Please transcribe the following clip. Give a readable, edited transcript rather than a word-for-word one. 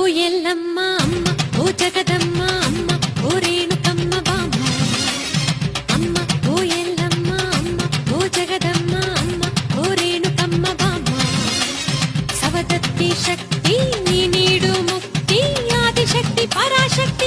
ಎಲ್ಲಮ್ಮ ಅಮ್ಮ, ಓ ಜಗದಮ್ಮ ಅಮ್ಮ, ಓ ರೇಣುಕಮ್ಮ ಬಾಮ್ಮ. ಅಮ್ಮ ಓ ಎಲ್ಲಮ್ಮ ಅಮ್ಮ, ಓ ಜಗದಮ್ಮ ಅಮ್ಮ, ಓ ರೇಣುಕಮ್ಮ ಬಾಮ್ಮ. ಸವದತ್ತಿ ಶಕ್ತಿ ನೀ ನೀಡು ಮುಕ್ತಿ, ಆದಿಶಕ್ತಿ ಪರಾಶಕ್ತಿ